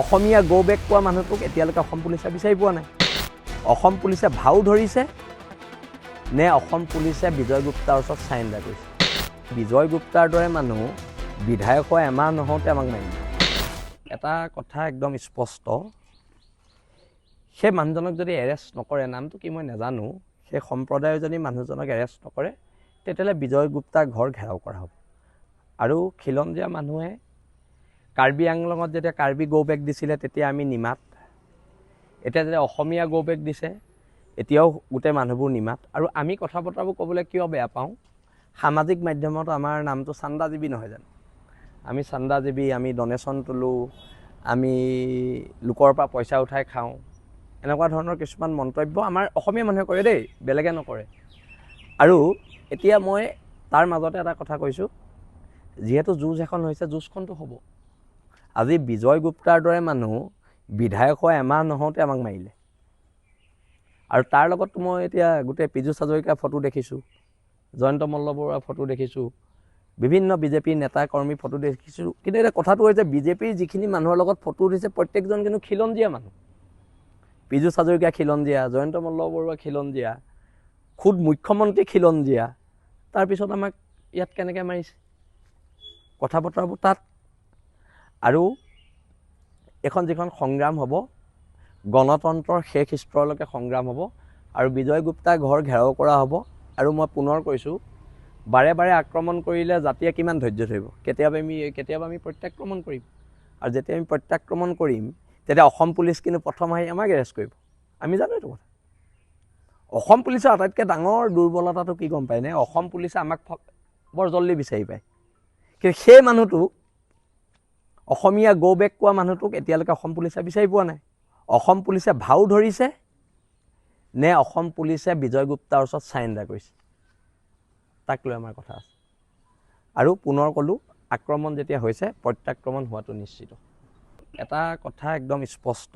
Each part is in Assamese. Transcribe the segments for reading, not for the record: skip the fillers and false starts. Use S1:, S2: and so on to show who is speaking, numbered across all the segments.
S1: অসমীয়া গো বেক কোৱা মানুহটোক এতিয়ালৈকে অসম পুলিচে বিচাৰি পোৱা নাই। অসম পুলিচে ভাও ধৰিছে নে অসম পুলিচে বিজয় গুপ্তাৰ ওচৰত চাৰেণ্ডাৰ কৰিছে। বিজয় গুপ্তাৰ দৰে মানুহ বিধায়ক হৈ এমাহ নহওঁতে আমাক মাৰিলে। এটা কথা একদম স্পষ্ট, সেই মানুহজনক যদি এৰেষ্ট নকৰে, নামটো কি মই নাজানো, সেই সম্প্ৰদায়ৰ যদি মানুহজনক এৰেষ্ট নকৰে তেতিয়াহ'লে বিজয় গুপ্তাৰ ঘৰ ঘেৰাও কৰা হ'ব। আৰু খিলঞ্জীয়া মানুহে কাৰ্বি আংলঙত যেতিয়া কাৰ্বি গো বেক দিছিলে তেতিয়া আমি নিমাত, এতিয়া যেতিয়া অসমীয়া গো বেক দিছে এতিয়াও গোটেই মানুহবোৰ নিমাত। আৰু আমি কথা বতৰাবোৰ ক'বলৈ কিয় বেয়া পাওঁ, সামাজিক মাধ্যমত আমাৰ নামটো চান্দাজীৱী নহয় জানো। আমি চান্দাজীৱী, আমি ডনেশ্যন তোলোঁ, আমি লোকৰ পৰা পইচা উঠাই খাওঁ, এনেকুৱা ধৰণৰ কিছুমান মন্তব্য আমাৰ অসমীয়া মানুহে কৰে দেই, বেলেগে নকৰে। আৰু এতিয়া মই তাৰ মাজতে এটা কথা কৈছোঁ, যিহেতু যুঁজ এখন হৈছে, যুঁজখনটো হ'ব। আজি বিজয় গুপ্তাৰ দৰে মানুহ বিধায়ক হৈ এমাহ নহওঁতে আমাক মাৰিলে। আৰু তাৰ লগততো মই এতিয়া গোটেই পীযুষ হাজৰিকাৰ ফটো দেখিছোঁ, জয়ন্ত মল্লবৰুৱাৰ ফটো দেখিছোঁ, বিভিন্ন বিজেপিৰ নেতা কৰ্মী ফটো দেখিছোঁ। কিন্তু এতিয়া কথাটো হৈছে বিজেপিৰ যিখিনি মানুহৰ লগত ফটো উঠিছে প্ৰত্যেকজন কিন্তু খিলঞ্জীয়া মানুহ। পীযুষ হাজৰিকা খিলঞ্জীয়া, জয়ন্ত মল্লবৰুৱা খিলঞ্জীয়া, খুদ মুখ্যমন্ত্ৰী খিলঞ্জীয়া। তাৰপিছত আমাক ইয়াত কেনেকৈ মাৰিছে, কথা বতৰাবোৰ তাত। আৰু এখন যিখন সংগ্ৰাম হ'ব, গণতন্ত্ৰৰ শেষ স্তৰলৈকে সংগ্ৰাম হ'ব আৰু বিজয় গুপ্তাৰ ঘৰ ঘেৰাও কৰা হ'ব। আৰু মই পুনৰ কৈছোঁ, বাৰে বাৰে আক্ৰমণ কৰিলে জাতিয়ে কিমান ধৈৰ্য ধৰিব। কেতিয়াবা আমি প্ৰত্যাক্ৰমণ কৰিম, আৰু যেতিয়া আমি প্ৰত্যাক্ৰমণ কৰিম তেতিয়া অসম পুলিচ কিন্তু প্ৰথম আহি আমাক এৰেষ্ট কৰিব। আমি জানো এইটো কথা। অসম পুলিচৰ আটাইতকৈ ডাঙৰ দুৰ্বলতাটো কি গম পায়নে, অসম পুলিচে আমাক বৰ জল্দি বিচাৰি পায়। কিন্তু সেই মানুহটোক, অসমীয়া গো বেক কোৱা মানুহটোক এতিয়ালৈকে অসম পুলিচে বিচাৰি পোৱা নাই। অসম পুলিচে ভাও ধৰিছে নে অসম পুলিচে বিজয় গুপ্তাৰ ওচৰত চাৰেণ্ডাৰ কৰিছে, তাক লৈ আমাৰ কথা আছে। আৰু পুনৰ ক'লোঁ, আক্ৰমণ যেতিয়া হৈছে প্ৰত্যাক্ৰমণ হোৱাটো নিশ্চিত। এটা কথা একদম স্পষ্ট,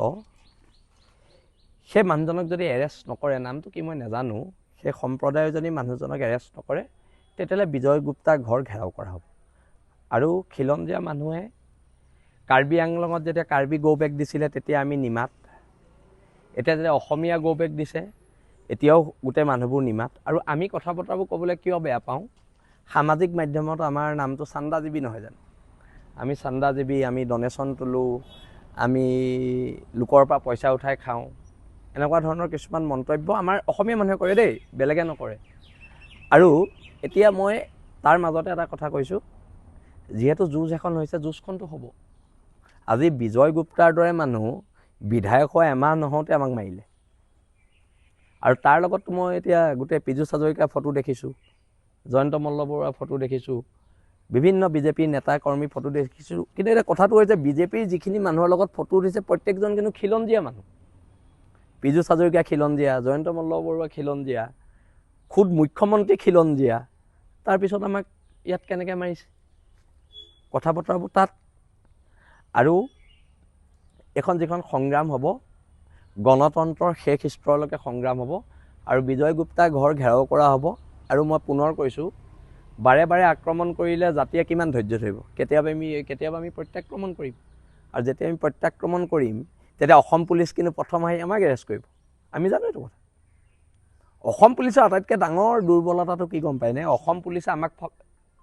S1: সেই মানুহজনক যদি এৰেষ্ট নকৰে, নামটো কি মই নাজানো, সেই সম্প্ৰদায়ৰ যদি মানুহজনক এৰেষ্ট নকৰে তেতিয়াহ'লে বিজয় গুপ্তাৰ ঘৰ ঘেৰাও কৰা হ'ব। আৰু খিলঞ্জীয়া মানুহে কাৰ্বি আংলঙত যেতিয়া কাৰ্বি গো বেক দিছিলে তেতিয়া আমি নিমাত, এতিয়া যেতিয়া অসমীয়া গো বেক দিছে এতিয়াও গোটেই মানুহবোৰ নিমাত। আৰু আমি কথা বতৰাবোৰ ক'বলৈ কিয় বেয়া পাওঁ, সামাজিক মাধ্যমত আমাৰ নামটো চান্দাজীৱী নহয় জানো। আমি চান্দাজীৱী, আমি ডনেশ্যন তোলোঁ, আমি লোকৰ পৰা পইচা উঠাই খাওঁ, এনেকুৱা ধৰণৰ কিছুমান মন্তব্য আমাৰ অসমীয়া মানুহে কৰে দেই, বেলেগে নকৰে। আৰু এতিয়া মই তাৰ মাজতে এটা কথা কৈছোঁ, যিহেতু যুঁজ এখন হৈছে, যুঁজখনটো হ'ব। আজি বিজয় গুপ্তাৰ দৰে মানুহ বিধায়ক হৈ এমাহ নহওঁতে আমাক মাৰিলে। আৰু তাৰ লগততো মই এতিয়া গোটেই পীযুষ হাজৰিকাৰ ফটো দেখিছোঁ, জয়ন্ত মল্লবৰুৱাৰ ফটো দেখিছোঁ, বিভিন্ন বিজেপিৰ নেতা কৰ্মী ফটো দেখিছোঁ। কিন্তু এতিয়া কথাটো হৈছে বিজেপিৰ যিখিনি মানুহৰ লগত ফটো উঠিছে প্ৰত্যেকজন কিন্তু খিলঞ্জীয়া মানুহ। পীযুষ হাজৰিকা খিলঞ্জীয়া, জয়ন্ত মল্লবৰুৱা খিলঞ্জীয়া, খুদ মুখ্যমন্ত্ৰী খিলঞ্জীয়া। তাৰপিছত আমাক ইয়াত কেনেকৈ মাৰিছে, কথা বতৰাবোৰ তাত। আৰু এখন যিখন সংগ্ৰাম হ'ব, গণতন্ত্ৰৰ শেষ স্তৰলৈকে সংগ্ৰাম হ'ব আৰু বিজয় গুপ্তাৰ ঘৰ ঘেৰাও কৰা হ'ব। আৰু মই পুনৰ কৈছোঁ, বাৰে বাৰে আক্ৰমণ কৰিলে জাতিয়ে কিমান ধৈৰ্য ধৰিব। কেতিয়াবা আমি প্ৰত্যাক্ৰমণ কৰিম, আৰু যেতিয়া আমি প্ৰত্যাক্ৰমণ কৰিম তেতিয়া অসম পুলিচ কিন্তু প্ৰথম আহি আমাক এৰেষ্ট কৰিব। আমি জানো এইটো কথা। অসম পুলিচৰ আটাইতকৈ ডাঙৰ দুৰ্বলতাটো কি গম পায়নে, অসম পুলিচে আমাক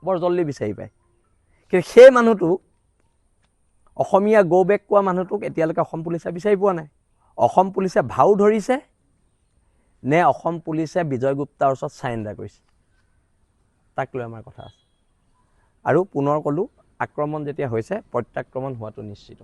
S1: বৰ জল্দি বিচাৰি পায়। কিন্তু সেই মানুহটোক, অসমীয়া গো বেক কোৱা মানুহটোক এতিয়ালৈকে অসম পুলিচে বিচাৰি পোৱা নাই। অসম পুলিচে ভাও ধৰিছে নে অসম পুলিচে বিজয় গুপ্তাৰ ওচৰত চাৰেণ্ডাৰ কৰিছে, তাক লৈ আমাৰ কথা আছে। আৰু পুনৰ ক'লোঁ, আক্ৰমণ যেতিয়া হৈছে প্ৰত্যাক্ৰমণ হোৱাটো নিশ্চিত।